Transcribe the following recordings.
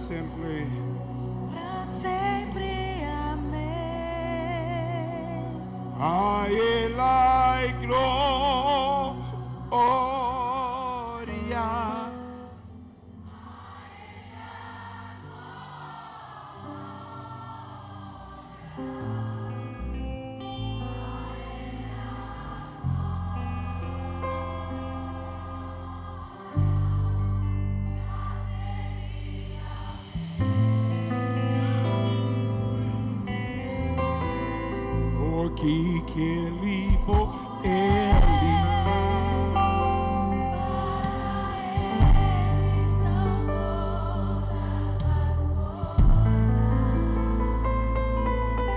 sempre. Pra sempre, amém. A Ele a glória. Porque que Ele por Ele.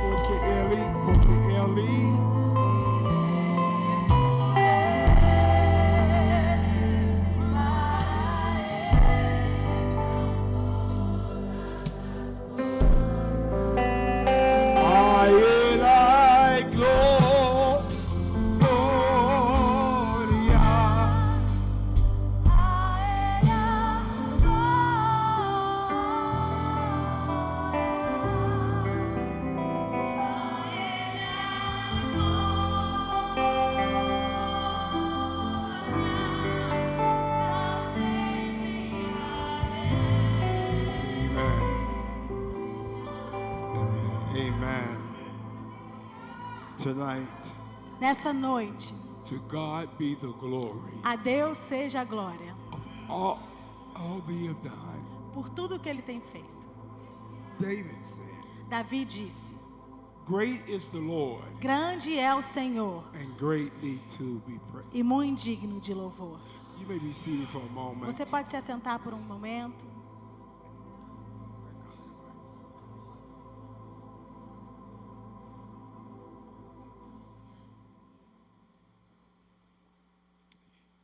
Porque Ele. A Ele a glória. Amen. Tonight, Nessa noite, to God be the glory a Deus seja a glória of all that you have done. por tudo que Ele tem feito. David said, Davi disse: great is the Lord grande é o Senhor and greatly to be praised. e muito digno de louvor. You may be seated for a moment. Você pode se assentar por um momento.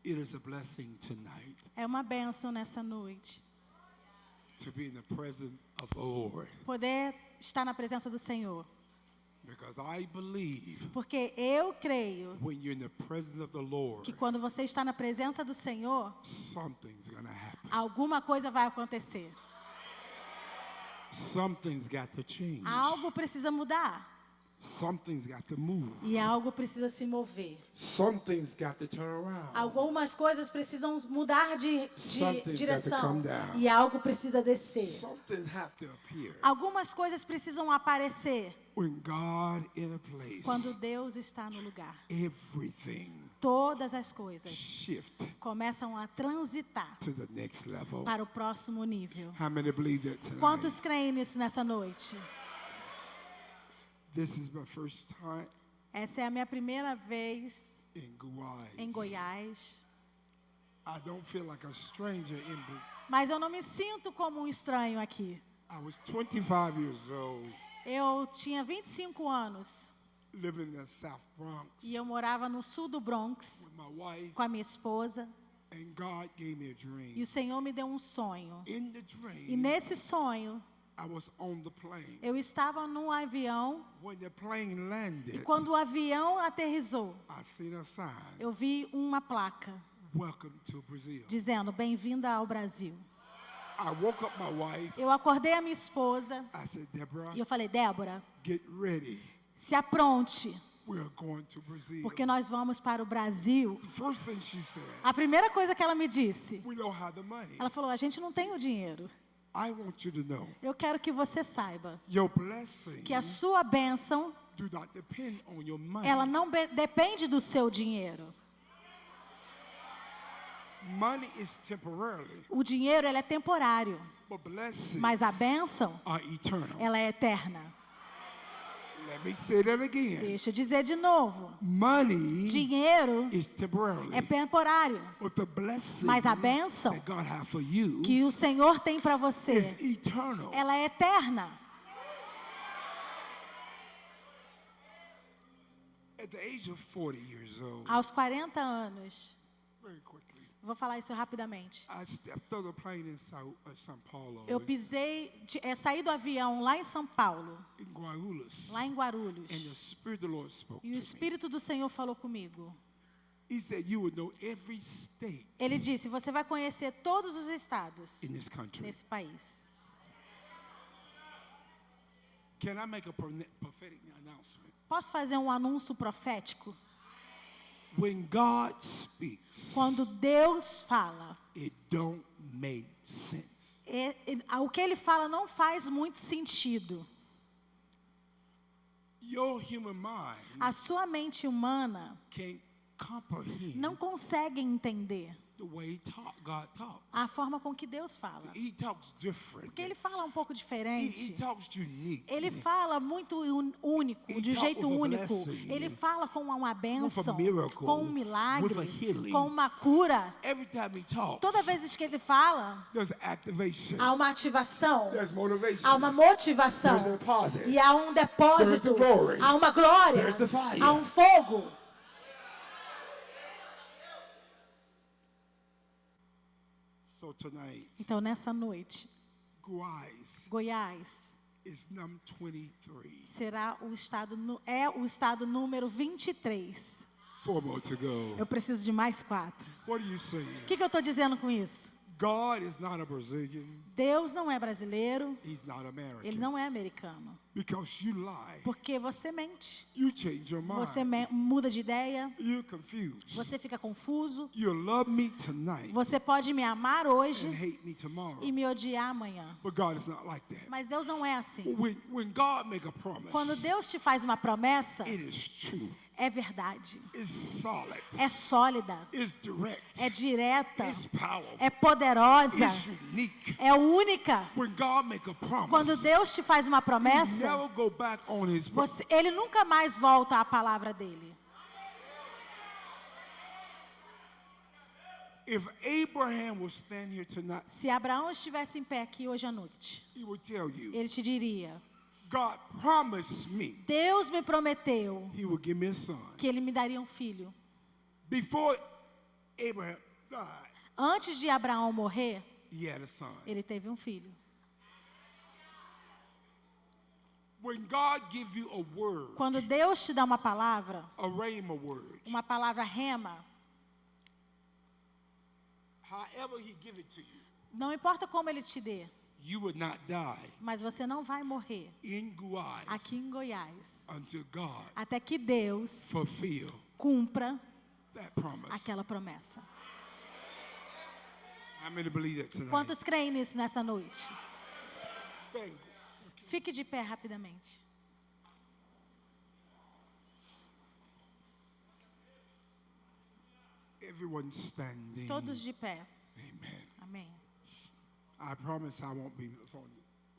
It is a blessing tonight É uma bênção nessa noite to be in the presence of the Lord, poder estar na presença do Senhor, because I believe porque eu creio when you're in the presence of the Lord, que quando você está na presença do Senhor, something's going to happen. alguma coisa vai acontecer. Something's got to change. Algo precisa mudar Something's got to move. e algo precisa se mover. Something's got to turn around. Algumas coisas precisam mudar de Something's got to direção come down. e algo precisa descer. Something's have to appear. Algumas coisas precisam aparecer When God in a place, quando Deus está no lugar. everything Todas as coisas shift começam a transitar to the next level. para o próximo nível. How many believe that tonight? Quantos creem nisso nessa noite? This is my first time Essa é a minha primeira vez in Goiás. em Goiás, I don't feel like a stranger in Brazil. mas eu não me sinto como um estranho aqui. I was 25 years old, Eu tinha 25 anos living in the South Bronx e eu morava no sul do Bronx with my wife, com a minha esposa and God gave me a dream. e o Senhor me deu um sonho. In the E dream, nesse sonho, I was on the plane. eu estava num avião When the plane e landed, quando o avião aterrissou, I seen a sign, eu vi uma placa welcome to Brazil. dizendo: bem-vinda ao Brasil. I woke up my wife. Eu acordei a minha esposa I said, Deborah, e eu falei: Débora, get ready. se apronte, We're going to Brazil. porque nós vamos para o Brasil. The first thing she said, A primeira coisa que ela me disse, we don't have the money. ela falou: a gente não tem o dinheiro. I want you to know, Eu quero que você saiba your blessing que a sua bênção, do not depend on your money. ela não depende do seu dinheiro. Money is temporarily, O dinheiro, ele é temporário, but blessings mas a bênção, are eternal. ela é eterna. Let me say that again. Deixa eu dizer de novo. Money Dinheiro is temporarily, é temporário, but the blessing mas a bênção that God has for you que o Senhor tem para is você, eternal. ela é eterna. At the age of 40 years old, Aos 40 anos, very quickly, vou falar isso rapidamente. I stepped on the plane in São Paulo, Eu saí do avião lá em São Paulo, in Guarulhos, lá em Guarulhos, and the Spirit of the Lord spoke e o to me. Espírito do Senhor falou comigo. He said, you would know every state Ele disse: você vai conhecer todos os estados in this country. nesse país. Can I make a prophetic announcement? Posso fazer um anúncio profético? When God speaks, Quando Deus fala, it don't make sense. o que Ele fala não faz muito sentido. Your human mind A sua mente humana can't comprehend não consegue entender the way God talks. a forma com que Deus fala. He talks different. Porque Ele fala um pouco He diferente. talks unique. Ele fala muito único, He de um talks jeito with a único. blessing, Ele fala com uma bênção, miracle, com um milagre, with a healing. com uma cura. Every time he talks, Toda vez que ele fala, there's activation. há uma ativação, There's motivation. há uma motivação, There's a deposit. e há um depósito, There's the glory. há uma glória, There's the fire. há um fogo. So tonight, Então, nessa noite, Goiás Goiás is number 23. será o estado número 23. 4 more to go. Eu preciso de mais 4. What are you saying? O que eu estou dizendo com isso? God is not a Brazilian. Deus não é brasileiro, He's not American. Ele não é americano. Because you lie. Porque você mente, You change your mind. você muda de ideia, You're confused. você fica confuso. You love me tonight Você pode me amar hoje and hate me tomorrow. e me odiar amanhã. But God is not like that. Mas Deus não é assim. When God make a promise, Quando Deus te faz uma promessa, it is true. é verdade, It's solid. é sólida, It's direct. é direta, It's powerful. é poderosa, It's unique. é única. When God make a promise, Quando Deus te faz uma He promessa, never go back on His promise. Ele nunca mais volta à palavra dele. If Abraham was standing here tonight, Se Abraão estivesse em pé aqui hoje à noite, he would tell you, ele te diria: God promised me Deus me prometeu He would give me a son. que ele me daria um filho. Before Abraham died, Antes de Abraão morrer, he had a son. ele teve um filho. When God gives you a word, Quando Deus te dá uma palavra rema, however He give it to you, não importa como ele te dê, you would not die mas você não vai morrer in Goiás aqui em Goiás, until God até que Deus fulfill cumpra that promise. aquela promessa. How many believe that tonight? Quantos creem nisso nessa noite? Stand. Fique de pé rapidamente. Everyone standing. Todos de pé. Amen. Amém. I promise I won't be phony.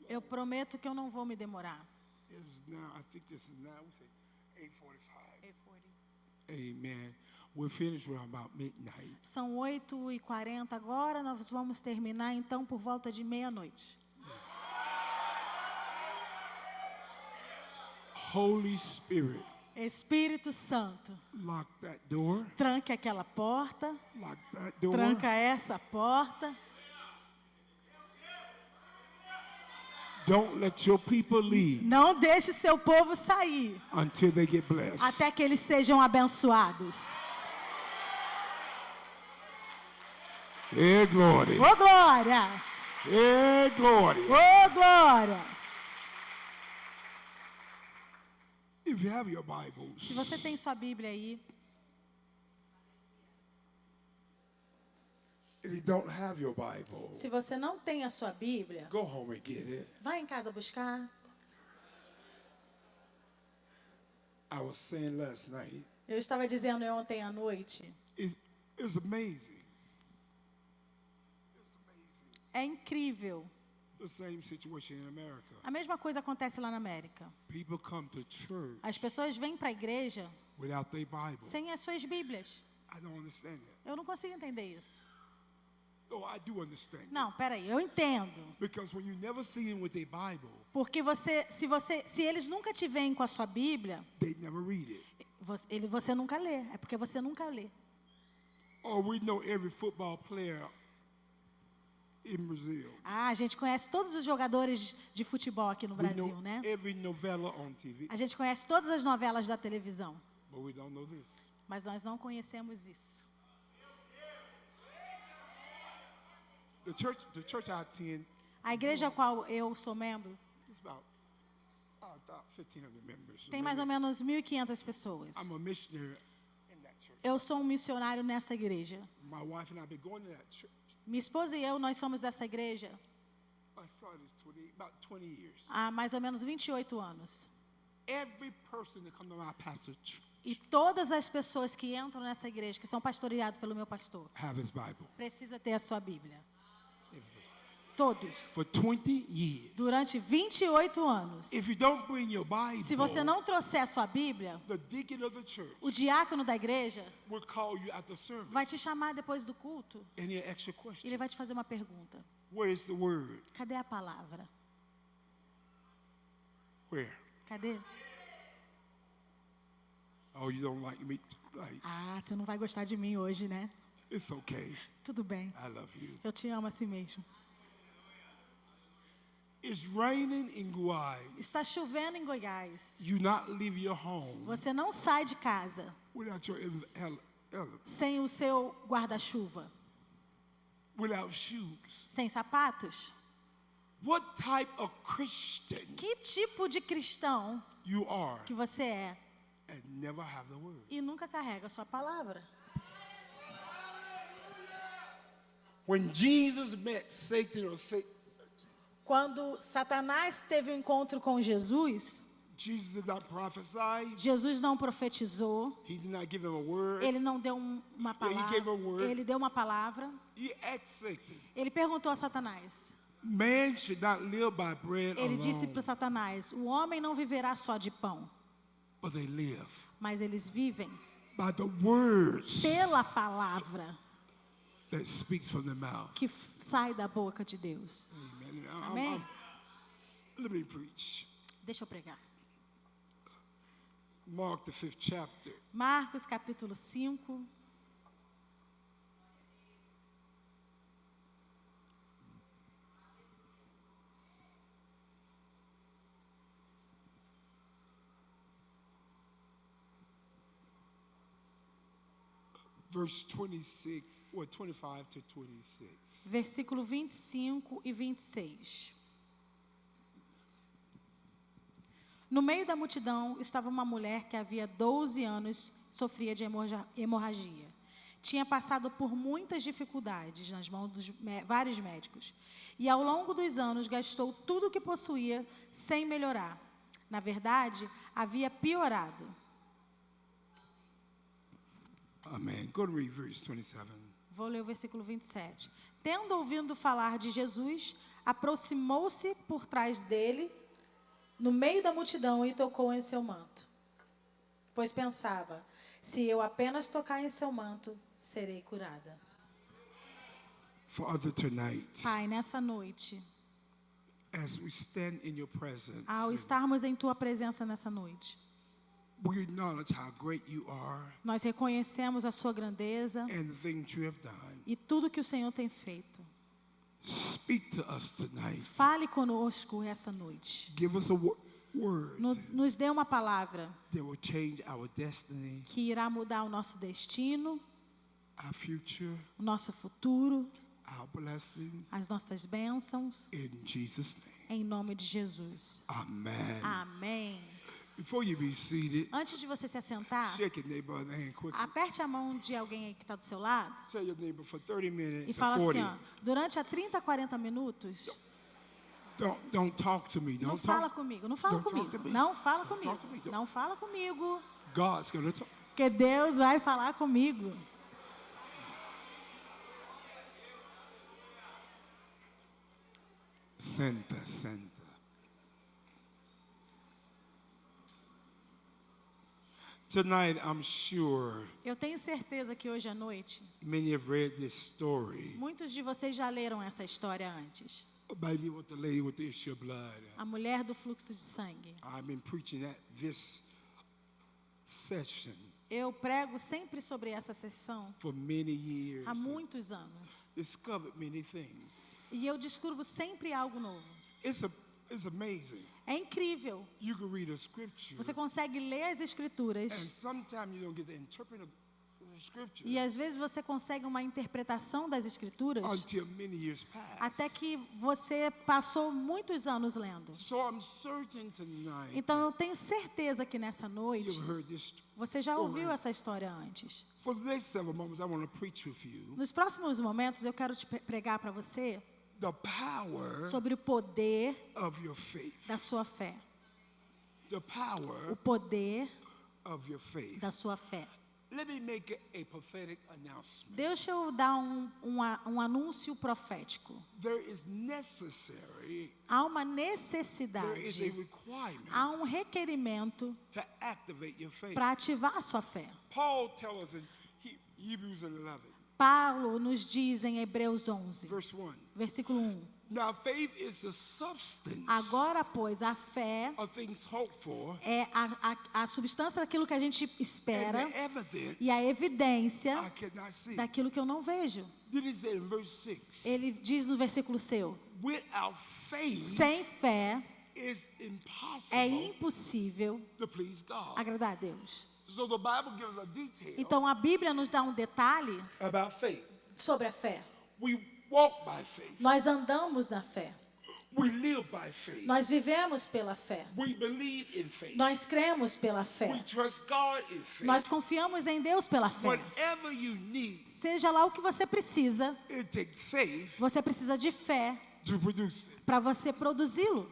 Eu prometo que eu não vou me demorar. It's now, I think this is now, we say 8:45. Amen. We'll finish around about midnight. São 8h40 agora, nós vamos terminar então por volta de meia-noite. Holy Spirit, Espírito Santo, lock that door. tranque aquela porta, Lock that door. tranca essa porta. Don't let your people leave Não deixe seu povo sair until they get blessed. até que eles sejam abençoados. Hey, glory. Ô glória! Hey, glory. Ô glória! If you have your Bibles, Se você tem sua Bíblia aí, if you don't have your Bible, se você não tem a sua Bíblia, go home and get it. vai em casa buscar. I was saying last night, Eu estava dizendo ontem à noite, it's amazing. é incrível. The same situation in America. A mesma coisa acontece lá na América. People come to church As pessoas vêm para a igreja without their Bible. sem as suas Bíblias. I don't understand that. Eu não consigo entender isso. Oh, I do understand. Não, peraí, eu entendo. Because when you never see them with their Bible, Porque se eles nunca te veem com a sua Bíblia, they never read it. você nunca lê. É porque você nunca lê. Or we know every football player in Brazil. Ah, a gente conhece todos os jogadores de futebol aqui no We Brasil, know né? every novella on TV. A gente conhece todas as novelas da televisão, But we don't know this. mas nós não conhecemos isso. The church I attend A igreja a qual eu sou membro is about about 1,500 members. Tem mais ou menos 1.500 pessoas. I'm a missionary in that church. Eu sou um missionário nessa igreja. My wife and I have been going to that church. Minha esposa e eu, nós somos dessa igreja My son is about 20 years. há mais ou menos 28 anos. Every person that comes to my pastor church E todas as pessoas que entram nessa igreja, que são pastoreadas pelo meu pastor, have his Bible. precisa ter a sua Bíblia. Every person. Todos. For 20 years. Durante 28 anos. If you don't bring your Bible, Se você não trouxer a sua Bíblia, the deacon of the church o diácono da igreja will call you at the service vai te chamar depois do culto and he'll ask you a e question. ele vai te fazer uma pergunta. Where is the word? Cadê a palavra? Where? Cadê? Oh, you don't like me tonight. Ah, você não vai gostar de mim hoje, né? It's okay. Tudo bem. I love you. Eu te amo assim mesmo. It's raining in Goiás. Está chovendo em Goiás. You not leave your home Você não sai de casa without your element, sem o seu guarda-chuva, without shoes. sem sapatos. What type of Christian Que tipo de cristão you are que você é and never have the word? e nunca carrega a sua palavra? When Jesus met Satan or Satan, Quando Satanás teve um encontro com Jesus, Jesus did not prophesy. Jesus não profetizou, He did not give him a word. ele não deu uma Yeah, he gave a palavra, word. ele deu uma palavra. He asked Satan, Ele perguntou a Satanás, man should not live by bread ele disse alone, para Satanás, o homem não viverá só de pão, but they live mas eles vivem by the words pela palavra that speaks from the mouth. que sai da boca de Deus. Amen. Amém? Let me preach. Deixa eu pregar. Mark the 5th chapter. Marcos capítulo 5. Verse 26, or 25 to 26. Versículo 25 e 26. No meio da multidão estava uma mulher que havia 12 anos sofria de hemorragia. Tinha passado por muitas dificuldades nas mãos dos vários médicos. E ao longo dos anos gastou tudo o que possuía sem melhorar. Na verdade, havia piorado. Amen. Go to read verse 27. Vou ler o versículo 27. Tendo ouvido falar de Jesus, aproximou-se por trás dele, no meio da multidão, e tocou em seu manto. Pois pensava, se eu apenas tocar em seu manto, serei curada. Father, tonight, Pai, nessa noite, as we stand in your presence, ao estarmos em tua presença nessa noite, we acknowledge how great you are nós reconhecemos a sua grandeza and the things you have done. e tudo que o Senhor tem feito. Speak to us tonight. Fale conosco essa noite. Give us a word Nos dê uma palavra that will change our destiny, que irá mudar o nosso destino, our future, o nosso futuro, our blessings. as nossas bênçãos, In Jesus' name. em nome de Jesus. Amen. Amém. Before you be seated, Antes de você se assentar, shake your neighbor's hand quickly. aperte a mão de alguém aí que está do seu lado Tell your neighbor for 30 minutes e or fala 40. assim, ó, durante a 30, 40 minutos, Don't talk to me. não Don't fala talk. comigo, não fala Don't talk comigo, to me. não fala Don't comigo, talk to me. não fala comigo, God's going to talk. porque Deus vai falar comigo. Senta. Tonight, I'm sure Eu tenho certeza que hoje à noite, many have read this story. muitos de vocês já leram essa história antes. Maybe with the lady with the issue of blood. A mulher do fluxo de sangue. I've been preaching at this session Eu prego sempre sobre essa sessão for many years. há muitos anos. Discovered many things. E eu descubro sempre algo novo. It's amazing. É incrível. You can read a scripture, Você consegue ler as escrituras and sometimes you don't get the interpretation scripture E às vezes você consegue uma interpretação das Escrituras until many years pass. até que você passou muitos anos lendo. So I'm certain tonight Então eu tenho certeza que nessa noite you've heard this. você já ouviu essa história antes. For the next 7 moments, I want to preach with you Nos próximos momentos eu quero te pregar para você the power sobre o poder of your faith. da sua fé. The O power poder of your faith. da sua fé. Let me make a prophetic announcement. Deixa eu dar um anúncio profético. There is necessary, Há uma there is a necessidade, requirement há um requerimento to activate your faith. para ativar a sua fé. Paul tells us in Hebrews 11, Paulo nos diz em Hebreus 11, verse 1. versículo 1. Now faith is the substance Agora, pois, a fé of things hoped for é a substância daquilo que a gente and espera the evidence e a evidência I cannot see. daquilo que eu não vejo. Then he said in verse 6, Ele diz no versículo seu, without faith sem fé it's é impossible impossível to please God. agradar a Deus. So the Bible gives a detail Então a Bíblia nos dá um detalhe about faith. sobre a fé. We walk by faith. Nós andamos na fé. We live by faith. Nós vivemos pela fé. We believe in faith. Nós cremos pela We fé. trust God in faith. Nós confiamos em Deus pela fé. Whatever you need, Seja lá o que você precisa, it takes faith você precisa de fé to produce it. para você produzi-lo.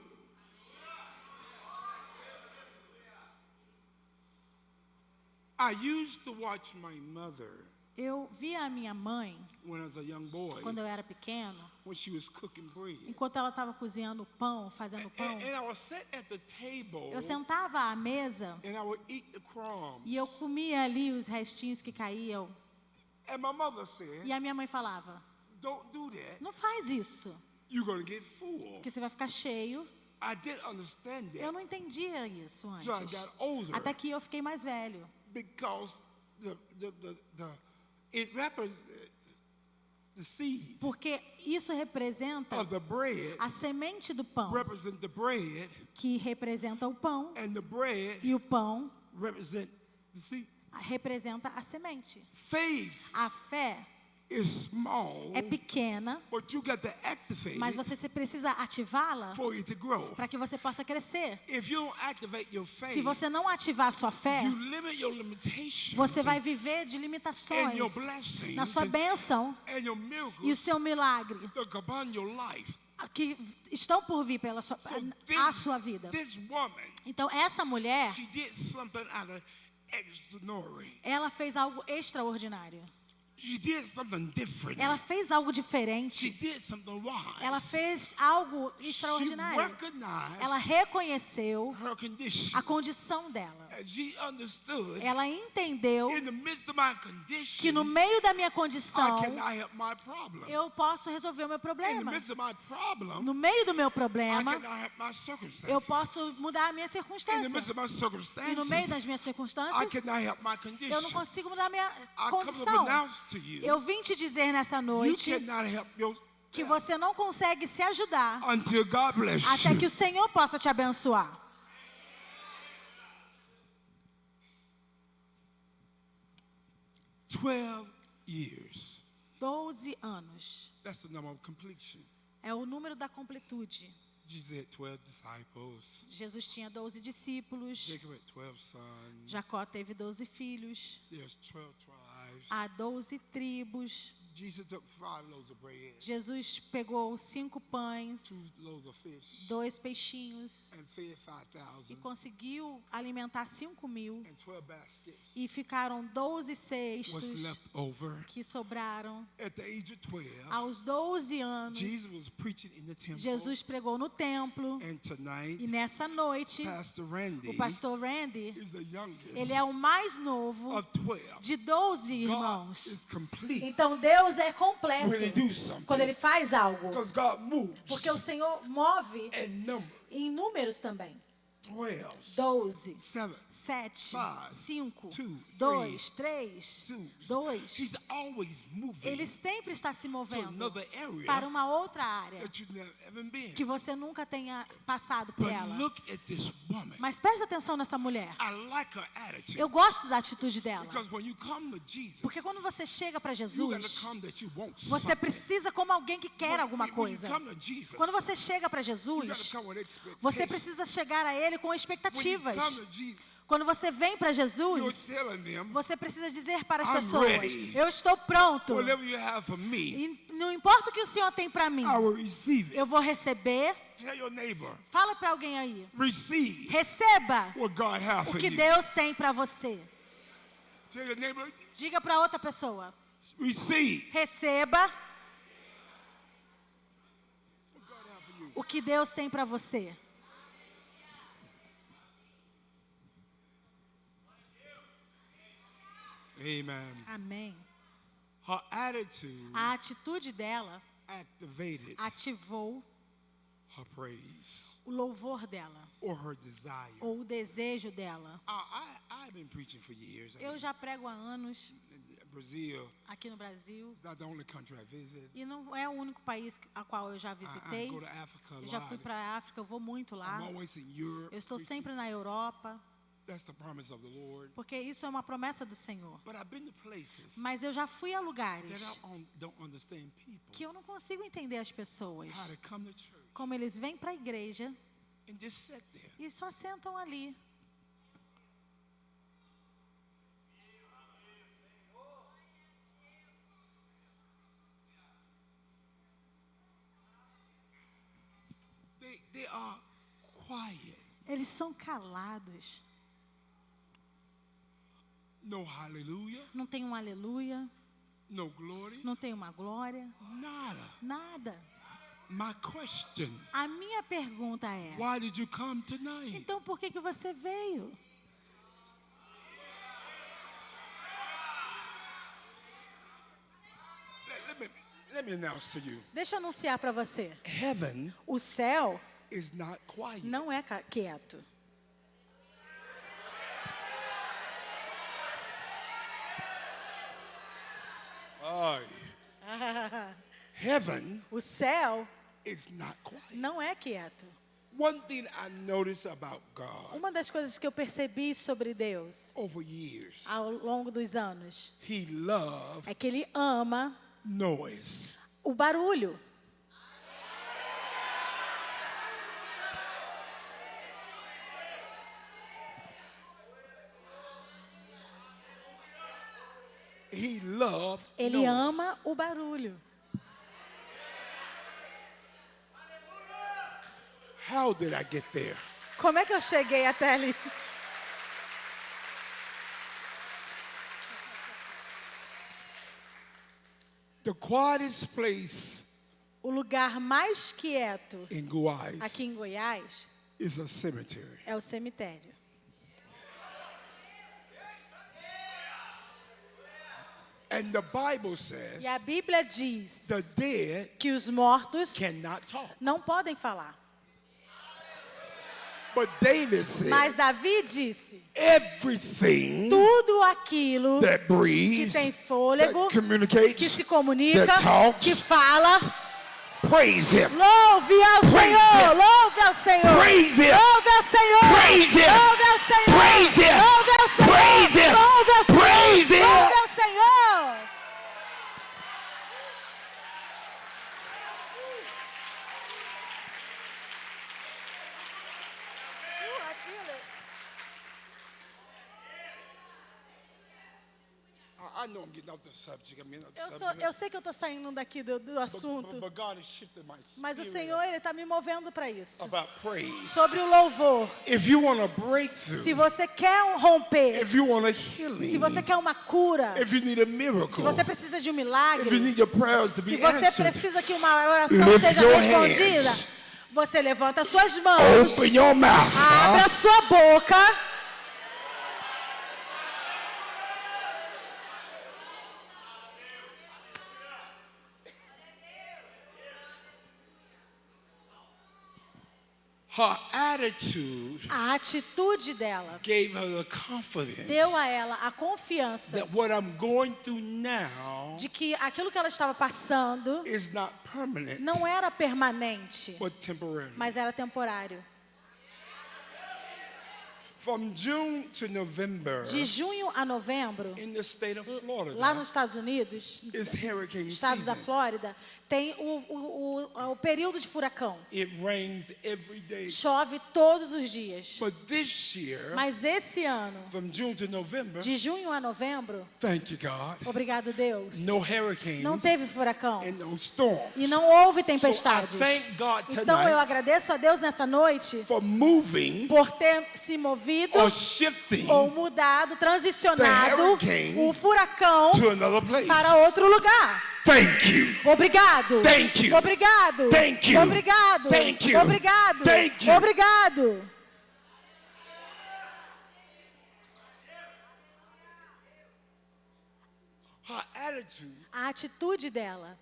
I used to watch my mother Eu via a minha mãe, when I was a young boy, quando eu era pequeno, when she was cooking bread. enquanto ela estava cozinhando pão, fazendo pão, And I was sat at the table eu sentava à mesa and I would eat the crumbs. e eu comia ali os restinhos que caíam. And my mother said, E a minha mãe falava, don't do that. não faz isso, You're going to get full. porque você vai ficar cheio. I didn't understand Eu that não entendia isso until I antes, got older até que eu fiquei mais velho. because it represents the seed Porque isso representa of the bread, a semente do pão, represent the bread, que representa o pão, and the bread e o pão represent the seed. representa a semente. Faith A fé is small, é pequena, but you got to activate mas it você precisa ativá-la for it to grow. para que você possa crescer. If you don't activate your faith, Se você não ativar a sua fé, you limit your limitations você vai viver de limitações and your blessings na sua bênção and your e o miracles seu milagre that come upon your life. que estão por vir pela sua, a sua vida. This woman, Então, essa mulher, she did something out of extraordinary. ela fez algo extraordinário. She did something different. Ela fez algo She diferente. did something wise. Ela fez algo She extraordinário. recognized Ela reconheceu her condition. a condição dela. And she understood Ela entendeu in the midst of my que condition, no meio da minha I condição, cannot help my problem. eu posso resolver o meu In the problema. midst of my problem, No meio do meu I problema, cannot help my circumstances. eu posso mudar a minha In the midst circunstância. of my E no meio circumstances, das minhas I circunstâncias, cannot help my eu condition. não consigo mudar a minha I come to condição. announce to you, Eu vim te dizer nessa you noite cannot help que você não consegue se ajudar until God bless até que you. o Senhor possa te abençoar. 12 years. 12 anos. That's the number of completion. É o número da completude. Jesus had 12 disciples. Jesus tinha 12 discípulos. Jacob had 12 sons. Jacó teve 12 filhos. There's 12 tribes. Há 12 tribos. Jesus took 5 loaves of bread, Jesus pegou 5 pães, 2 loaves of fish, 2 peixinhos and fed e 5,000, conseguiu alimentar 5.000. and 12 baskets E ficaram 12 was cestos left over. que sobraram. At the age of 12, Aos 12 anos, Jesus was preaching in the temple. Jesus pregou no templo. And tonight, E nessa noite, Pastor Randy o pastor Randy, is the youngest ele é o mais novo of 12. de 12 God irmãos. is complete Então Deus é when He completo do something. quando Ele faz algo. Because God moves Porque o Senhor move in number. em números também. 12, 12, 7, 7, 5, 2, 2, 3, 2. He's always moving Ele sempre está se to movendo another area para uma outra área that you've never been. que você nunca tenha passado por But ela. look at this woman. Mas preste atenção nessa mulher. I like her attitude. Eu gosto da atitude dela. Because when you come to Jesus, Porque quando você chega para you gotta Jesus, come that you want você something. precisa como alguém que quer alguma When you coisa. come to Jesus, Quando você chega para you gotta Jesus, come with expectations. você precisa chegar a Ele com When you expectativas. come to Jesus, Quando você vem para you're Jesus, telling them, você precisa dizer para as I'm pessoas: ready. eu estou pronto. whatever you have for me, E não importa o que o Senhor tem para mim, I will receive it. eu vou receber. Tell your neighbor, Fala para alguém aí. receive Receba what God has o for que you. Deus tem para você. Tell your neighbor, Diga para outra pessoa: receive receba what God has for you. o que Deus tem para você. Amen. Amém. Her attitude A atitude dela activated ativou her praise o louvor dela, or her desire. ou o desejo dela. I've been preaching for years. Eu já prego há anos Brazil aqui no Brasil is not the only country I visit. e não é o único país a qual eu já I visitei. go to Africa a Eu já fui lot. para a África, eu vou muito lá. I'm always in Europe. Eu estou preaching. sempre na Europa, That's the promise of the Lord. porque isso é uma promessa do Senhor. But I've been to places Mas eu já fui a that lugares don't understand people. que eu não consigo entender as pessoas. How to come to church Como eles vêm para a igreja and just sit there. e só sentam ali. They are quiet. Eles são calados. No hallelujah, Não tem um aleluia, no glory, não tem uma glória, nada. nada. My question, A minha pergunta é: why did you come tonight? então por que você veio? Let me announce to you. Deixa eu anunciar para você. Heaven O céu is not quiet. não é quieto. Heaven O céu is not quiet. não é quieto. One thing I noticed about God Uma das coisas que eu percebi sobre Deus over years, ao longo dos anos He loves é que Ele ama noise. o barulho. He loves Ele noise. ama o barulho. How did I get there? Como é que eu cheguei até ali? The quietest place O lugar mais quieto in Goiás aqui em Goiás is a cemetery. é o cemitério. And the Bible says E a Bíblia diz the dead que os mortos cannot talk. não podem falar. But David said Mas Davi disse: everything tudo aquilo that que breathes, tem fôlego, that communicates, que se comunica, that talks, que fala, praise Him. louve ao Praise Senhor, Him. louve ao Senhor, Praise Him. louve ao Senhor, Praise Him. louve ao Senhor, Praise Him. louve ao Senhor, Praise Him. louve ao Senhor, Praise Him. louve ao Senhor. I know I'm getting off the subject. I mean, off the Eu subject. sei que eu estou saindo daqui do assunto, But God has shifted my mas o spirit Senhor ele está me movendo para isso. about praise. Sobre o louvor. If you want a breakthrough, Se você quer um romper, if you want a healing, se você quer uma cura, if you need a se miracle, você precisa de um if you milagre, need your prayers to se be você answered, precisa que uma oração lift seja your respondida, hands. você levanta suas mãos, open your mouth. abra sua boca. Her attitude A atitude dela gave her the confidence deu a ela a confiança that what I'm going through now de que aquilo que ela estava passando is not permanent, não era permanente, but temporary. mas era temporário. From June to November, De junho a novembro, in the state of lá Florida, nos Estados Unidos, is hurricane estado da season. Flórida, tem o período de furacão. It rains every day. Chove todos os dias. But this year, Mas esse ano, from June to November, de junho a novembro, thank you, God, obrigado Deus, no hurricanes não teve furacão and no storms. e não houve tempestades. So I thank God Então eu tonight agradeço a Deus nessa noite for moving por ter se movido or shifting ou mudado, transicionado The hurricane o furacão to another place. para outro lugar. Thank you. Obrigado. Thank you. Obrigado. Thank you. Obrigado. Thank you. Obrigado. Thank you. Obrigado. Her attitude A atitude dela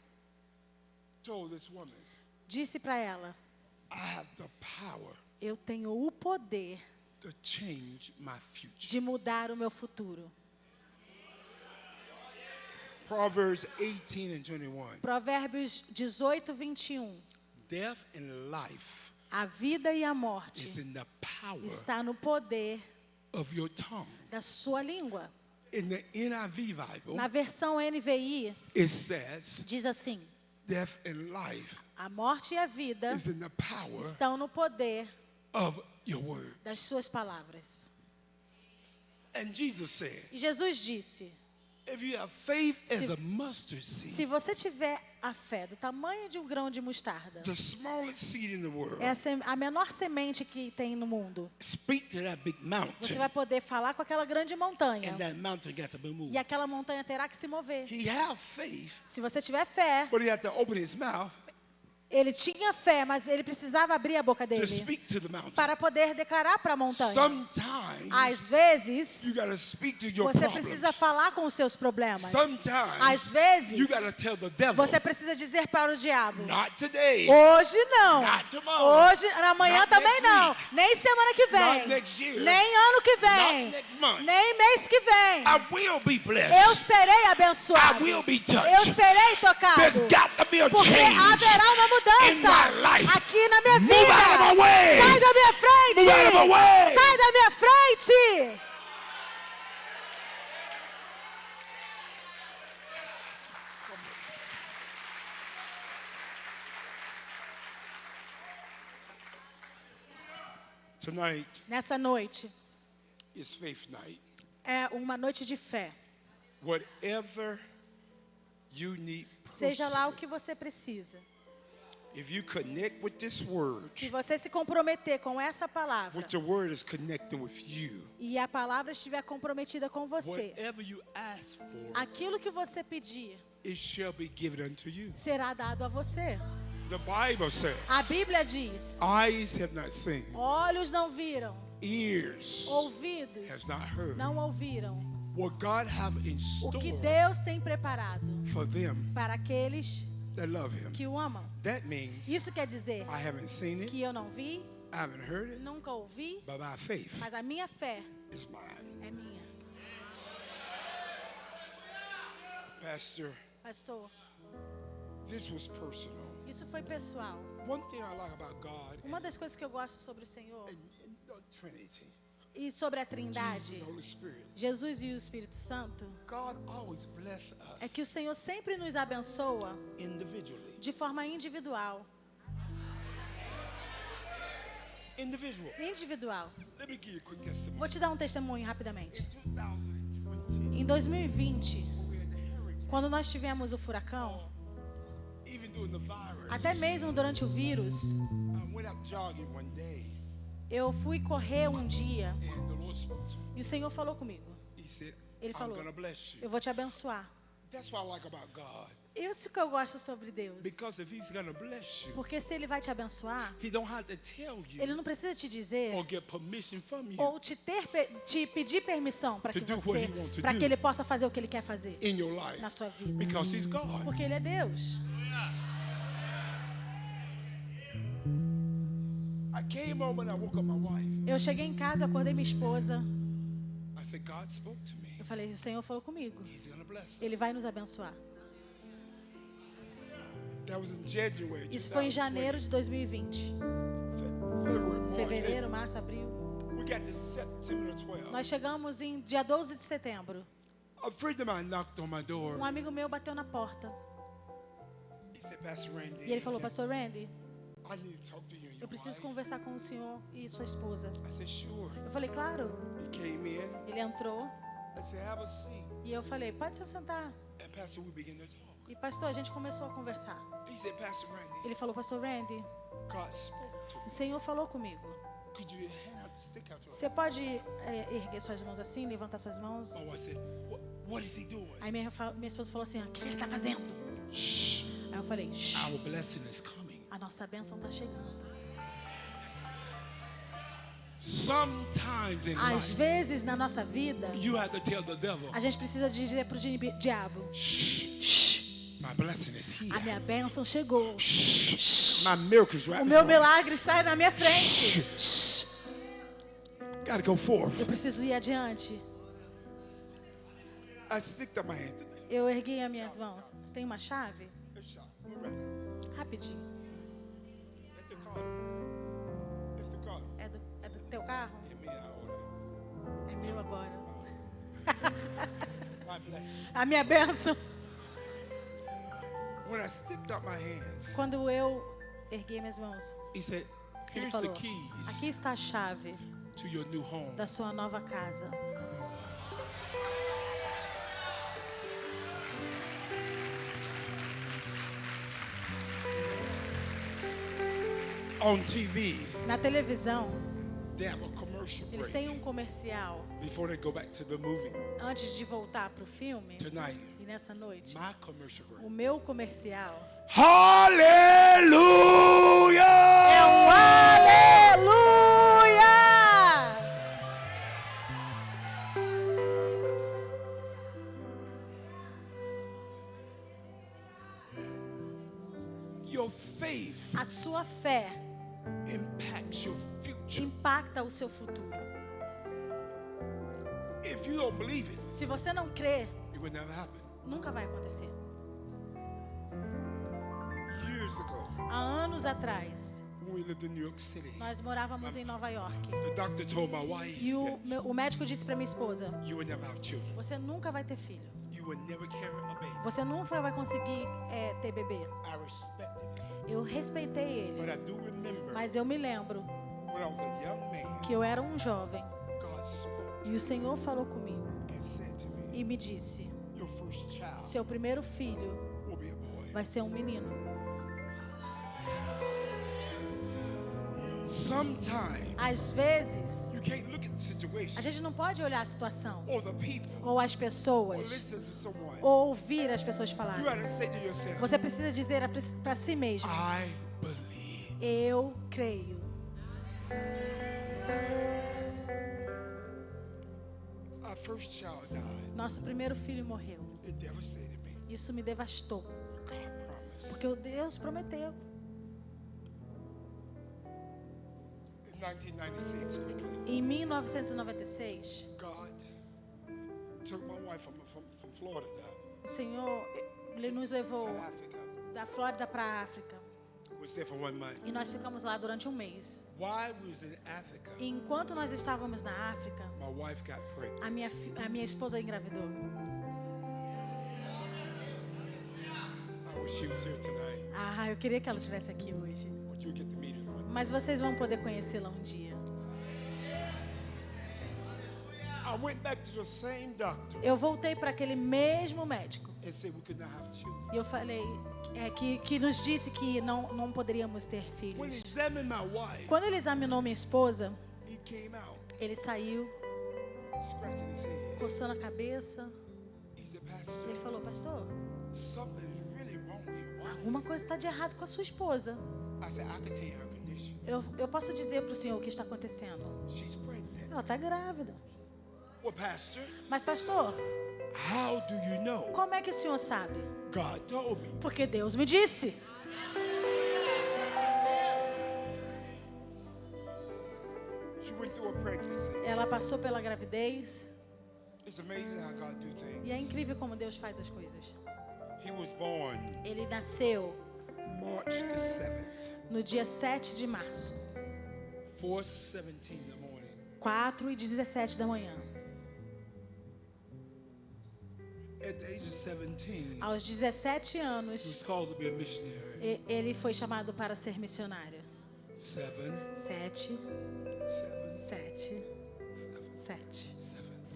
told this woman, disse para ela: I have the power eu tenho o poder to change my future. de mudar o meu futuro. Proverbs 18 and 21. Provérbios 18, 21. Death and life A vida e a morte is in the power está no poder of your tongue. da sua língua. In the NIV Bible, Na versão NVI, it says, diz assim: death and life a morte e a vida is in the power estão no poder of your word. das suas palavras. And Jesus said, E Jesus disse: if you have faith as a mustard seed, se você tiver a fé do tamanho de um grão de mostarda, the smallest seed in the world, é a menor semente que tem no mundo, speak to that big você mountain, vai poder falar com aquela grande montanha. and that mountain got to be moved. E aquela montanha terá que se mover. He have faith, Se você tiver fé, but he had to open his mouth ele tinha fé, mas ele precisava abrir a boca to dele speak to the mountain. para poder declarar para a montanha. Sometimes Às vezes, you got to speak to your você problems. precisa falar com os seus problemas. Sometimes Às vezes, you got to tell the devil, você precisa dizer para o diabo: not today, hoje não. not tomorrow, Hoje, amanhã not também next não. week, Nem semana que not vem. next year, Nem ano que vem. not next month. Nem mês que vem. I will be blessed. Eu serei I abençoado. will be Eu touched. serei tocado. There's got to be a Porque change haverá uma in mudança my life. aqui na minha Move vida. out of my way. Sai da minha frente. Move out of my way. Sai da minha frente. Tonight Nessa noite is faith night. é uma noite de fé. Whatever you need Seja lá o personally, que você precisa. if you connect with this word, Se você se comprometer com essa palavra what your word is connecting with you, e a palavra estiver comprometida com você, whatever you ask for, aquilo que você pedir it shall be given unto you. será dado a você. The Bible says, A Bíblia diz: eyes have not seen, olhos não viram, ears ouvidos has not heard não ouviram what God have in o que store Deus tem preparado for them para aqueles that love Him. que o amam. That means Isso quer dizer I haven't seen it, que eu não vi, I haven't heard it, nunca ouvi, but my faith mas a minha fé is mine. é minha. Pastor, Pastor, this was personal. isso foi pessoal. One thing I like about God Uma das coisas que eu gosto sobre o Senhor and the Trinity, e sobre a Jesus Trindade, and Holy Spirit, Jesus e o Espírito Santo, God always bless us é que o Senhor sempre nos abençoa individually. de forma individual. Individual. Individual. Let me give you a quick testimony. Vou te dar um testemunho rapidamente. In 2020, Em 2020, when we had the hurricane, quando nós tivemos o furacão, even during the virus, até mesmo durante o vírus, I went out jogging one day, eu fui correr um dia and the Lord spoke to me. e o Senhor falou comigo. He said, Ele I'm falou: going to bless you. eu vou te abençoar. That's what I like about God. Isso que eu gosto sobre Deus. Because if He's going to bless you, Porque se Ele vai te abençoar, He don't have to tell Ele you não precisa te dizer or get permission from you ou te pedir permissão para To que do what você, he wants to para do. que Ele possa fazer o que Ele quer fazer in your life na sua vida. because He's God. Porque Ele é Deus. I came home and I woke up my wife. Eu cheguei em casa, acordei minha esposa. I said, God spoke to me. Eu falei, o Senhor falou comigo. He's going to bless us. Ele vai nos abençoar. That was in January. Isso foi em janeiro de 2020. February, March, Fevereiro, março, abril. April. We got to September 12. Nós chegamos em dia 12 de setembro. A friend of mine knocked on my door. Um amigo meu bateu na porta. He said, Pastor Randy, E ele falou, Pastor Randy, I need to talk to you and eu your preciso wife. conversar com o senhor e sua esposa. I said, sure. Eu falei, claro. He came in. Ele entrou I said, have a seat. e eu falei, pode se sentar. And Pastor, we began to talk. E pastor, a gente começou a conversar. He said, Pastor Randy, Ele falou, Pastor Randy, God spoke to o me. Senhor falou comigo. Could you hand out, stick out your Você pode erguer suas mãos assim, levantar suas mãos? My wife said, what is he doing? Aí minha esposa falou assim, o que ele está fazendo? Shh. Aí eu falei, shh, Our blessing is coming. a nossa bênção está chegando. Sometimes in Às life, vezes na nossa vida, you have to tell the devil, a gente precisa dizer para o diabo, shh, shh, my blessing is here. a minha bênção chegou. Shh, my miracle is right O meu before me. milagre está na minha frente. Shh, Gotta go forth. eu preciso ir adiante. I sticked up my hand. Eu ergui as minhas mãos. Tem uma chave? We're ready. Rapidinho. It's the car. It's the car. É do teu carro? Give me that order. É meu agora. My blessing. A minha bênção. When I sticked up my hands, Quando eu ergui minhas mãos, he said, ele here's the falou, keys aqui está a chave to your new home. da sua nova casa. On TV, Na televisão, they have a commercial eles break têm um comercial before they go back to the movie. antes de voltar para o filme. Tonight, E nessa noite, my commercial break. o meu comercial Hallelujah! é um aleluia! Your faith A sua fé impacts your future. impacta o seu futuro. If you don't believe it, Se você não crê, it will never happen. nunca vai acontecer. Years ago, Há anos atrás, when we lived in New York City, nós morávamos em Nova York. the doctor told my wife E that o médico disse para minha esposa, you will never have children. você nunca vai ter filho. You will never carry a baby. Você nunca vai conseguir ter bebê. I respected it. Eu respeitei But ele, I do remember mas eu me lembro when I was a young man, que eu era um jovem God spoke e o Senhor falou comigo and said to me, e me disse, your first child seu primeiro filho will be a boy. vai ser um menino. Sometimes Às vezes, you can't look at the situation a gente não pode olhar a situação or the people ou as or pessoas listen to someone. ou ouvir as pessoas You falarem. gotta say to yourself, Você precisa dizer para si mesmo, I believe. eu creio. Our first child died. Nosso primeiro filho morreu. It devastated me. Isso me devastou, God promised. porque o Deus prometeu. In 1996, quickly, Em 1996, God took my wife from Florida o Senhor ele nos levou to Africa. da Flórida para a África Was there for 1 month. e nós ficamos lá durante um mês. While we was in Africa, E enquanto nós estávamos na África, my wife got pregnant. a minha esposa engravidou. I wish she was here tonight. Ah, eu queria que ela estivesse aqui hoje. But you get to meet her. Mas vocês vão poder conhecê-la um dia. I went back to the same doctor Eu voltei para aquele mesmo médico and said we could not have children. e eu falei que nos disse que não poderíamos ter When he filhos. examined my wife, Quando ele examinou minha esposa, he came out ele saiu scratching his head. coçando a cabeça. He said, Pastor, Ele falou, pastor, something is really wrong with your wife. alguma coisa está de errado com a sua esposa. I said, I can tell you her condition. Eu posso dizer para o senhor o que está acontecendo. She's pregnant. Ela está grávida. Well, Pastor, Mas pastor, how do you know? como é que o senhor sabe? God told me. Porque Deus me disse. pregnancy. Ela passou pela gravidez. It's amazing how God do things. E é incrível como Deus faz as coisas. He was born Ele nasceu March the 7th, no dia 7 de março, 4:17 in the morning. 4h17 da manhã. At the age of 17, Aos 17 he anos, was called to be a missionary. ele foi chamado para ser missionário. 7, 7, 7, 7, 7, 7,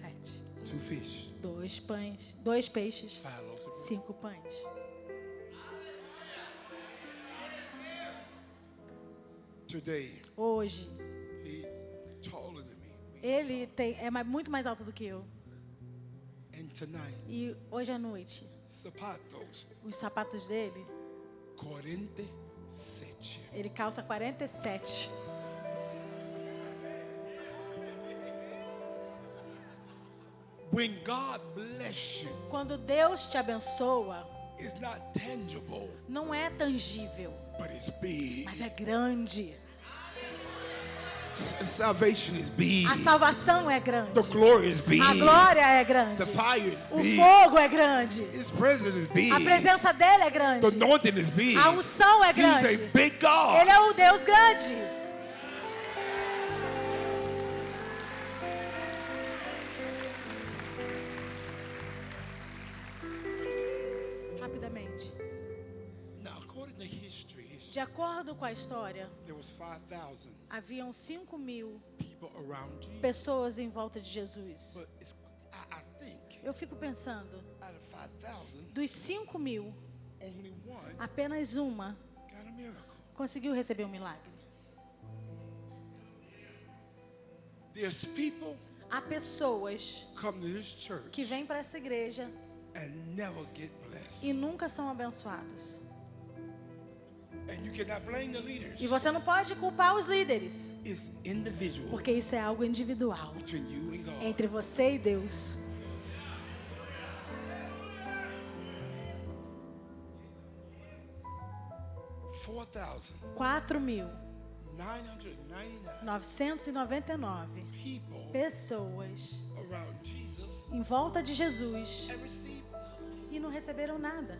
7. 7. 2 fish, 2 pães, 2 peixes, 5 loaves of bread. 5 pães. Today, Hoje, he's taller than me. ele muito mais alto do que eu. And tonight, E hoje à noite, zapatos, os sapatos dele, 47. ele calça 47. When God bless you, Quando Deus te abençoa, it's not tangible, não é tangível, but it's big. mas é grande. Salvation is big. A salvação é grande. The glory is big. A glória é grande. The fire is O big. fogo é grande. His presence is big. A presença dele é grande. The anointing is big. A unção é He's grande. a big God. Ele é o Deus grande. Rapidamente. Now, according to history, De acordo com a história, there was 5,000 haviam 5.000 people around Jesus. pessoas em volta de Jesus. But I think Eu fico pensando, out of 5,000, dos 5.000, only one apenas uma got a miracle. conseguiu receber um milagre. There's people Há pessoas come to this church que vêm para essa igreja and never get blessed. e nunca são abençoados. And you cannot blame the leaders. E você não pode culpar os líderes, It's individual porque isso é algo individual between you and God. entre você e Deus. $4,999 4.999 people pessoas around Jesus em volta de Jesus and received. e não receberam nada.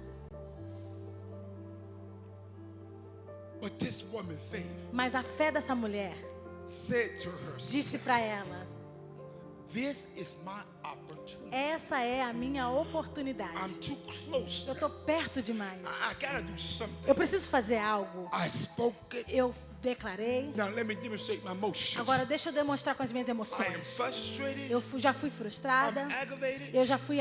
But this woman, faith, Mas a fé dessa mulher said to her, disse para ela: "This is my opportunity. essa é a minha oportunidade. I'm too close. Eu estou perto demais. I gotta do something. Eu preciso fazer algo. I spoke it. Eu declarei. Now let me demonstrate my emotions. Agora deixa eu demonstrar com as minhas I am emoções. frustrated. Eu já fui frustrada. I'm aggravated. Eu já fui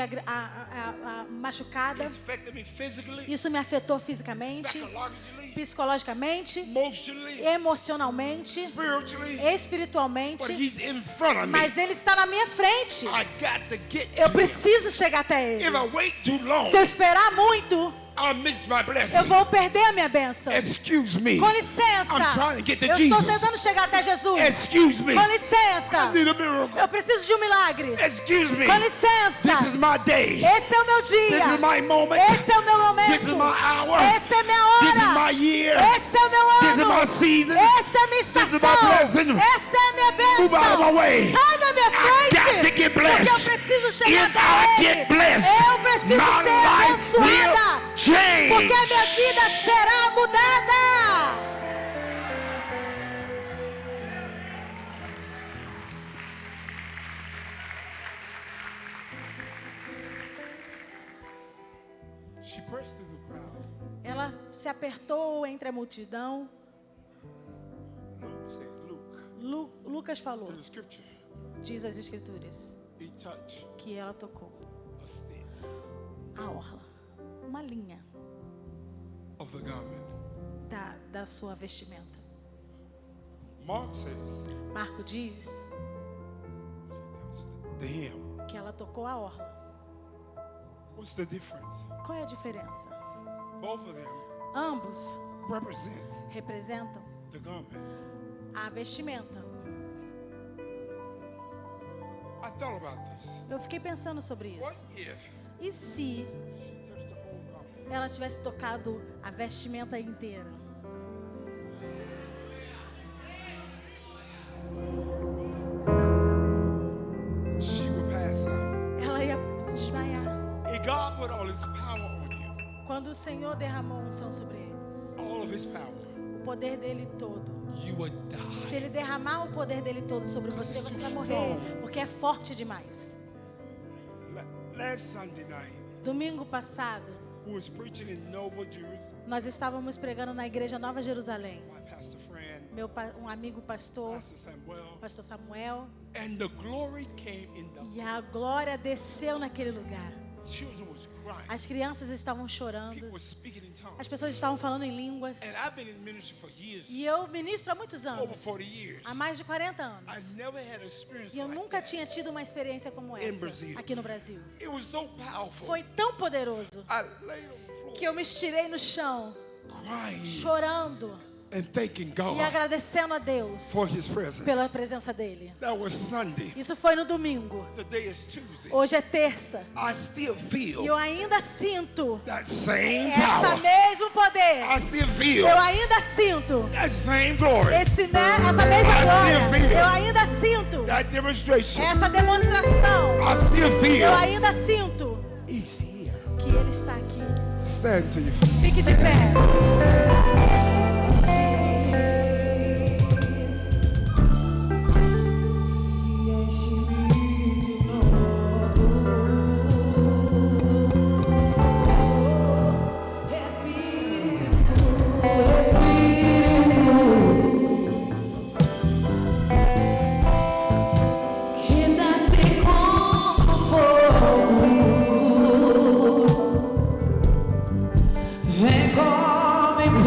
machucada. It affected me physically, Isso me afetou fisicamente, psychologically, psicologicamente, emotionally, emocionalmente, spiritually. But espiritualmente. he's in front of me. Mas ele está na minha frente. I got to get Eu to him. preciso chegar até ele. If I wait too long, Se eu esperar muito, I'll miss my blessing. eu vou perder a minha bênção. Excuse me. Com licença. I'm trying to get to Eu estou Jesus. tentando chegar até Jesus. Excuse me. Com licença. I need a miracle. Eu preciso de um milagre. Excuse me. Com licença. This is my day. Esse é o meu This dia. is my moment. Esse é o meu momento. This is my hour. Essa é minha This is hora. my year. Esse é o meu This is ano. my season. Essa é a minha This is my estação. blessing. Essa é a minha Move out of my bênção. way. Sai da minha I got to frente. get Porque eu blessed. preciso chegar If até I ele. get blessed, Eu preciso my ser life abençoada. will change. Porque a minha vida será mudada. She pressed through the crowd. Ela se apertou entre a multidão. Luke said, Luke, Lucas falou, in the scripture, diz as escrituras, he touched que ela tocou a stitch a orla, uma linha of the garment. da sua vestimenta. Mark says, Marco diz the hem. que ela tocou a orla. What's the difference? Qual é a diferença? Both of them Ambos represent representam the garment. a vestimenta. I thought about this. Eu fiquei pensando sobre What isso. if E se she touched the whole garment? ela tivesse tocado a vestimenta inteira? Quando o Senhor derramou unção sobre ele, all of his power, o poder dele todo. you would Se die. ele derramar o poder dele todo sobre você, você vai morrer, porque é forte demais. Last Sunday night, Domingo passado, we was preaching in Nova Jerusalem. nós estávamos pregando na igreja Nova Jerusalém. My pastor friend, Um amigo pastor, Pastor Samuel, pastor Samuel, and the glory came in the. e a glória desceu naquele lugar. Children was crying. As crianças estavam chorando, People were speaking in tongues. as pessoas estavam falando em línguas. And I've been in ministry for years, E eu ministro há muitos over anos, 40 years. há mais de 40 anos. I never had an experience E eu like nunca that. tinha tido uma experiência como In essa Brazil. aqui no Brasil. It was so powerful. Foi tão poderoso I laid on the floor, que eu me estirei no chão, crying chorando and thanking e God agradecendo a Deus for His presence. pela presença dele. That was Sunday. Isso foi no domingo. The day is Tuesday. Hoje é terça. I still feel E eu ainda sinto that same esse power. mesmo poder. I still feel Eu ainda sinto that same glory. essa mesma glória. Eu ainda sinto That demonstration. essa demonstração. I still feel Eu ainda sinto He's here. que ele está aqui. Stand to your feet. Fique de pé. Vem como em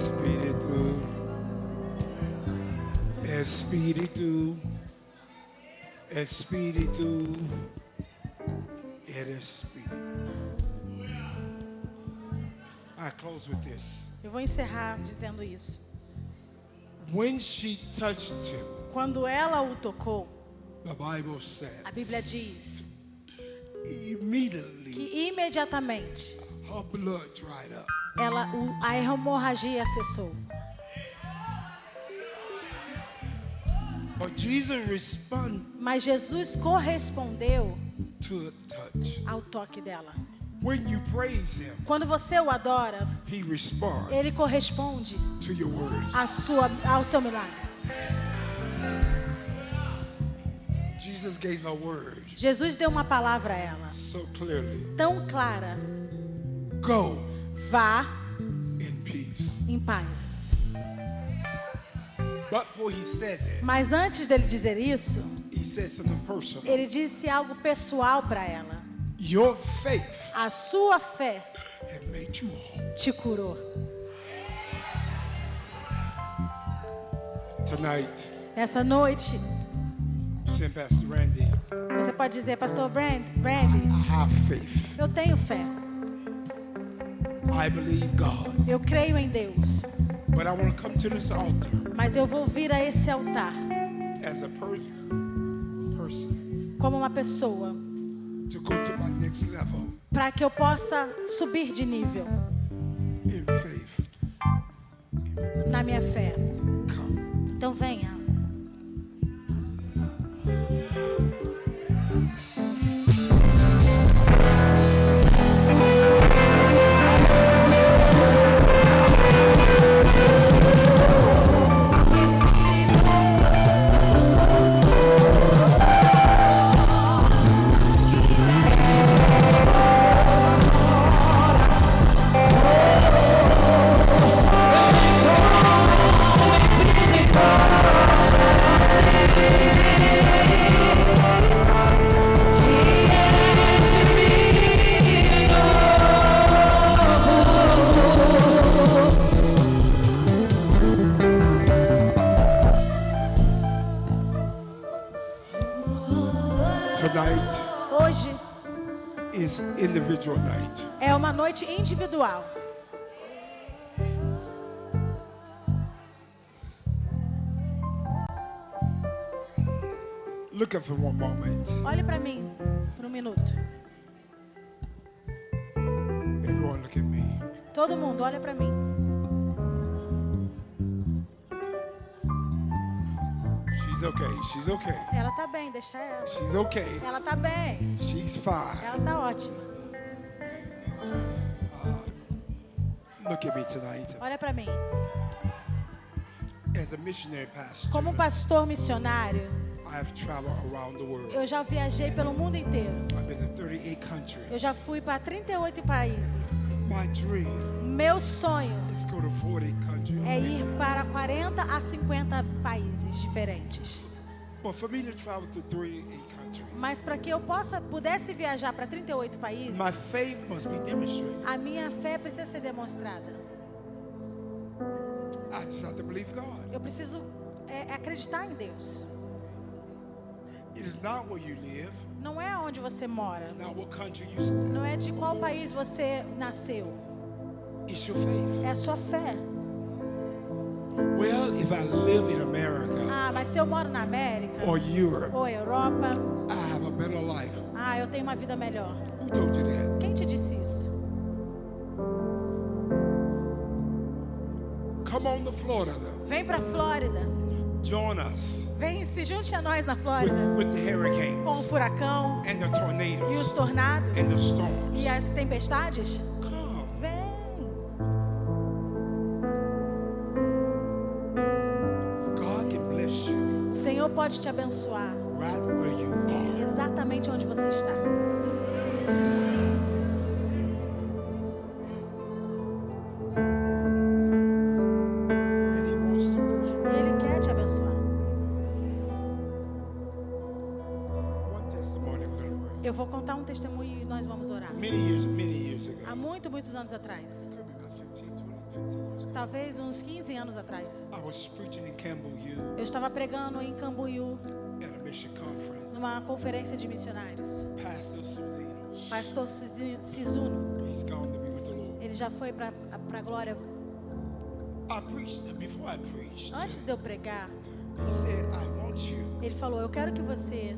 Espírito, Espírito, Espírito, Espírito. I close with this. Eu vou encerrar dizendo isso. When she touched him, Quando ela o tocou, the Bible says, a Bíblia diz immediately que imediatamente her blood dried up. a hemorragia cessou. But Jesus responded Mas Jesus correspondeu to the touch. ao toque dela. When you praise him, Quando você o adora, he responds ele corresponde to your words. ao seu milagre. Jesus gave a word Jesus deu uma palavra a ela, so clearly. tão clara: Go vá in peace. em paz. But before he said that, Mas antes dele dizer isso, he said something personal. ele disse algo pessoal para ela. Your faith A sua fé had made you whole. te curou. Tonight, Essa noite, send Pastor Randy, você pode dizer: Pastor Brandy, I have faith. eu tenho fé, I believe God. eu creio em Deus, But I want to come to this altar mas eu vou vir a esse altar as a person como uma pessoa to go to my next level para que eu possa subir de nível in faith. na minha fé. Come. Então venha. Tonight Hoje is individual night. é uma noite individual. Look up for one moment. Olhe para mim por um minuto. Everyone look at me. Todo mundo, olha para mim. She's okay. She's okay. Ela tá bem, deixa ela. She's okay. Ela tá bem. She's fine. Ela tá ótima. Look at me tonight. Olha para mim. As a missionary pastor, Como pastor missionário, I have traveled around the world. eu já viajei pelo mundo inteiro. I've been to 38 countries. Eu já fui para 38 países. My dream Meu sonho is go to 40 countries. é ir para 40 a 50 países diferentes. But for me to travel to 38 countries, Mas para que eu pudesse viajar para 38 países, my faith must be demonstrated. a minha fé precisa ser demonstrada. I just have to believe God. Eu preciso acreditar em Deus. It is not where you live. Não é onde você mora. It's not what country you stay. Não é de qual país você nasceu. It's your faith. É a sua fé. Well, if I live in America Ah, mas se eu moro na América or Europe, ou Europa, I have a better life. eu tenho uma vida melhor. Who told you that? Quem te disse isso? Come on to Florida. Vem para Flórida. Join us Vem, se junte a nós na Flórida. with the hurricanes Com o furacão and the e os tornadoes tornados and the storms. e as tempestades. Come. Vem. God can bless you O Senhor pode te abençoar right where you are. exatamente onde você está. And He wants to bless you. E Ele quer te abençoar. One testimony we're going to pray. Eu vou contar um testemunho e nós vamos orar. Many years ago, Há muitos anos atrás, could be about 15, 20, 15 years ago, talvez uns 15 anos atrás. I was preaching in Cambodia Eu estava pregando em Cambuiú, at a mission conference. numa conferência de missionários. Pastor Suzinos, Pastor Sizuno, he's gone to be with the Lord. ele já foi para a glória. I preached, before I preached, Antes de eu pregar, he said, I want you ele falou: eu quero que você,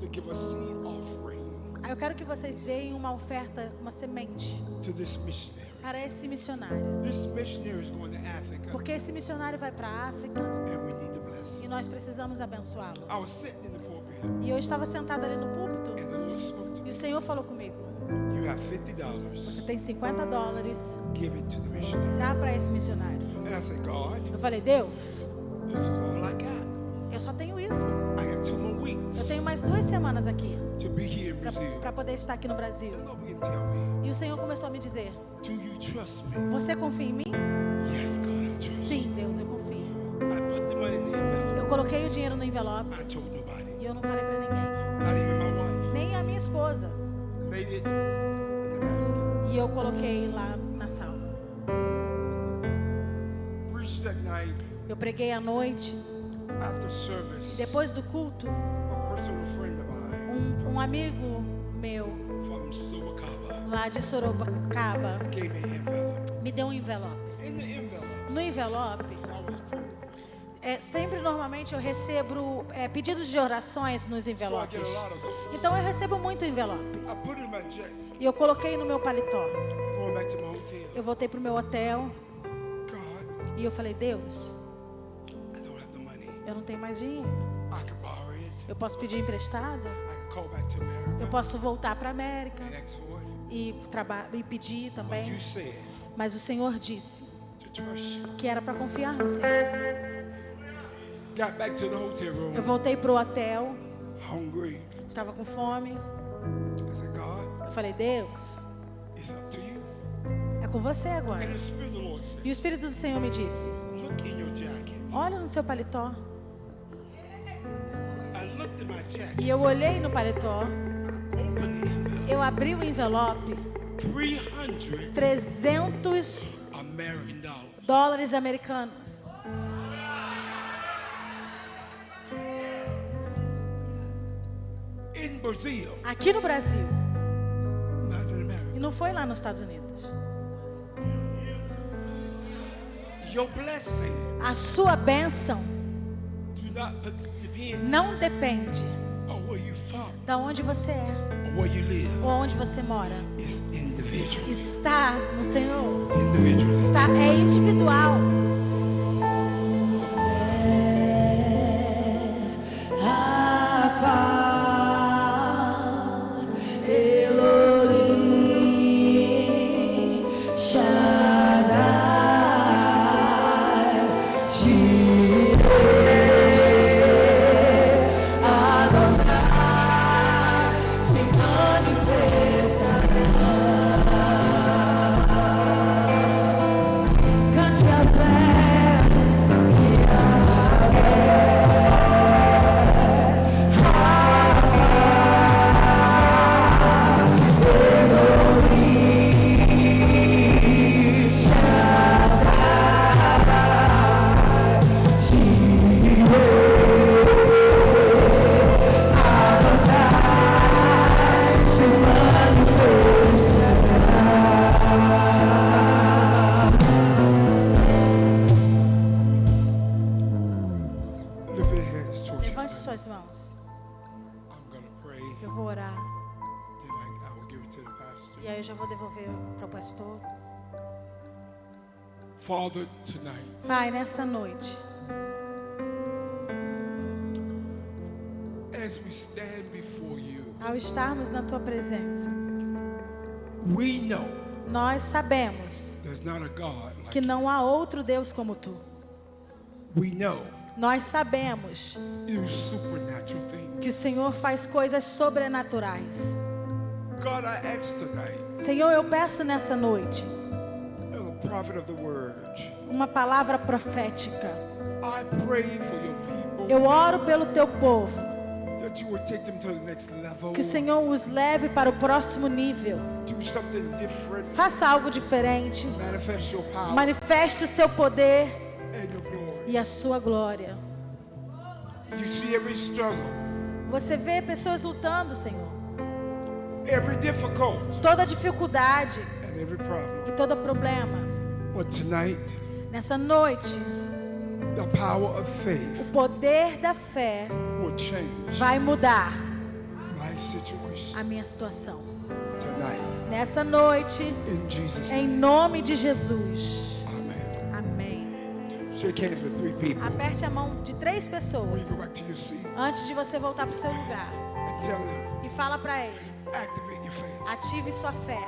to give a seed offering eu quero que vocês deem uma oferta, uma semente to this missionary. para esse missionário, This missionary is going to Africa, porque esse missionário vai para a África and we need to bless e him. nós precisamos abençoá-lo. I was sitting in the pulpit, E eu estava sentada ali no púlpito and the Lord spoke to e me. o Senhor falou comigo: You have você $50. tem $50, Give it to the missionary. dá para esse missionário. And I said, God, Eu falei: Deus, this is all I got. eu só tenho isso. I have 2 more weeks Eu tenho mais 2 semanas aqui to be here in Brazil. para poder estar aqui no Brasil. The Lord began to tell me, E o Senhor começou a me dizer: do you trust me? você confia em mim? Yes, God, I trust you. Sim, Deus, eu confio. I put the money in the envelope. Eu coloquei o dinheiro no envelope I told nobody, e eu não falei para ninguém, not even my wife. nem a minha esposa. Made it in the basket. E eu coloquei lá na salva. Preached that night Eu preguei à noite. after service. Depois do culto, A personal friend of mine um amigo meu from Sorocaba lá de Sorocaba gave me an envelope. me deu um envelope. In the envelope, No envelope, there's always prayer requests. sempre normalmente eu recebo pedidos de orações nos So I get envelopes. a lot of those. Então eu recebo muito envelope. I put it in my jet. E eu coloquei no meu paletó. Going back to my hotel. Eu voltei pro meu hotel God, e eu falei: Deus, I don't have the money. eu não tenho mais dinheiro. I can borrow it. Eu posso pedir emprestado? I can call back to America Eu posso voltar para a América and ask for it. e pedir But também. you said Mas o Senhor disse to trust you. que era para confiar no Senhor. Got back to the hotel room, Eu voltei pro hotel, hungry. estava com fome. I said, God, Eu falei: Deus, it's up to you. é com você And agora. the Spirit of the Lord said, E o Espírito do Senhor me disse: look in your jacket. olha no seu paletó. I looked in my jacket, E eu olhei no paletó, opened the envelope. eu abri o envelope, 300 $300 American dollars. americanos. In Brazil, Aqui no Brasil. not in America. E não foi lá nos Estados Unidos. Your blessing A sua bênção do not depend não depende on where you from de onde você é or where you live. ou onde você mora. It's individual. Está no Senhor. Individual. É individual. Lift your hands towards Levante heaven. suas mãos. I'm going to pray. Eu vou orar. Then I will give it to the pastor. E aí eu já vou devolver para o pastor. Father, tonight, Pai, nessa noite, as we stand before you, ao estarmos na tua presença, we know nós sabemos there's not a God que like não há outro Deus como tu. you. We know Nós sabemos you do supernatural things. que o Senhor faz coisas sobrenaturais. God, I ask tonight, Senhor, eu peço nessa noite you're the prophet of the word. uma palavra profética. I pray for your people Eu oro pelo teu povo, that that you would take them to the next level. Que o Senhor os leve para o próximo nível. Do something different. Faça algo diferente. Manifest your power Manifeste o seu poder and your glory. e a sua glória. You see every struggle, Você vê pessoas lutando, Senhor. every difficult, Toda dificuldade and every problem. e todo problema. But tonight, Nessa noite, the power of o faith poder da fé will change vai mudar my situation a minha situação. tonight. Nessa noite, In Jesus' em name. nome de Jesus. Amen. Amém. Shake hands with 3 people. Aperte a mão de 3 pessoas When you go back to your seat antes de você voltar para o seu lugar. and tell them, E fala para ele, activate your faith. ative sua fé.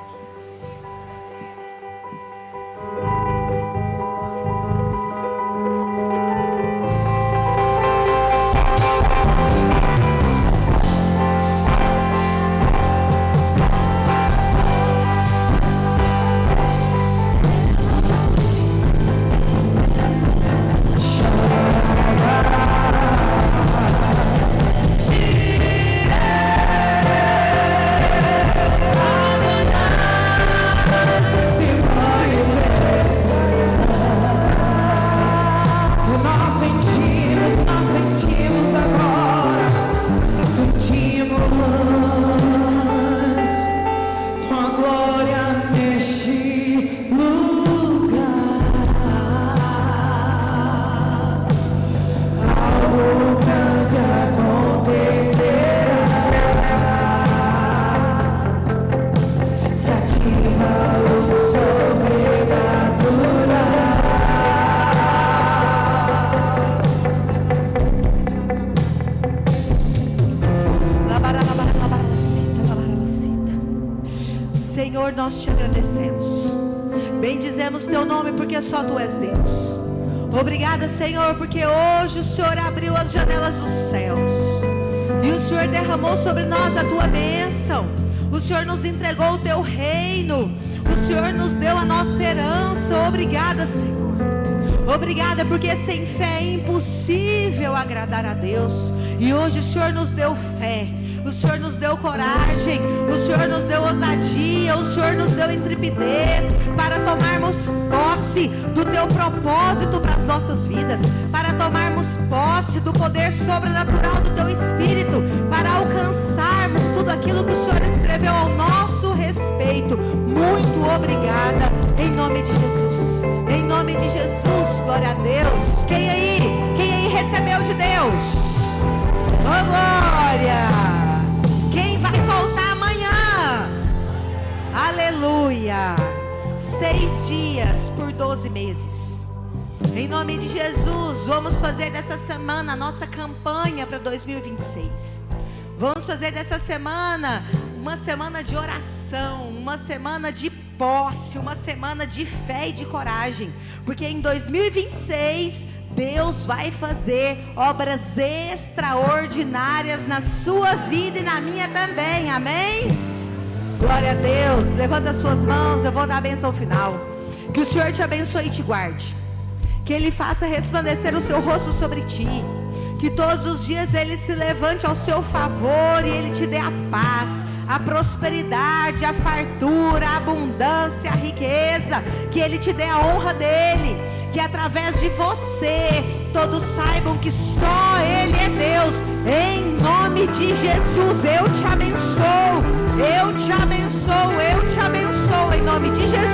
Nós sentimos agora, sentimos tua glória neste lugar. Algo grande acontecerá. Se ativa o sobrenatural. Senhor, nós te agradecemos, bendizemos teu nome porque só tu és Deus. Obrigada, Senhor, porque hoje o Senhor abriu as janelas dos céus e o Senhor derramou sobre nós a tua bênção. O Senhor nos entregou o teu reino, o Senhor nos deu a nossa herança. Obrigada, Senhor. Obrigada, porque sem fé é impossível agradar a Deus. E hoje o Senhor nos deu fé, o Senhor nos deu coragem, o Senhor nos deu ousadia, o Senhor nos deu intrepidez para tomarmos posse do teu propósito para as nossas vidas, para tomarmos posse do poder sobrenatural do teu Espírito, para alcançarmos tudo aquilo que o Senhor escreveu ao nosso respeito. Muito obrigada, em nome de Jesus. Em nome de Jesus, glória a Deus. Quem aí recebeu de Deus? Oh, glória! Quem vai voltar amanhã? Aleluia! 6 dias por 12 meses. Em nome de Jesus, vamos fazer dessa semana a nossa campanha para 2026. Vamos fazer dessa semana uma semana de oração, uma semana de posse, uma semana de fé e de coragem. Porque em 2026... Deus vai fazer obras extraordinárias na sua vida e na minha também, amém? Glória a Deus, levanta as suas mãos, eu vou dar a benção final. Que o Senhor te abençoe e te guarde, que Ele faça resplandecer o seu rosto sobre ti, que todos os dias Ele se levante ao seu favor e Ele te dê a paz, a prosperidade, a fartura, a abundância, a riqueza, que Ele te dê a honra dEle, que através de você todos saibam que só Ele é Deus. Em nome de Jesus, eu te abençoo, eu te abençoo, eu te abençoo, em nome de Jesus.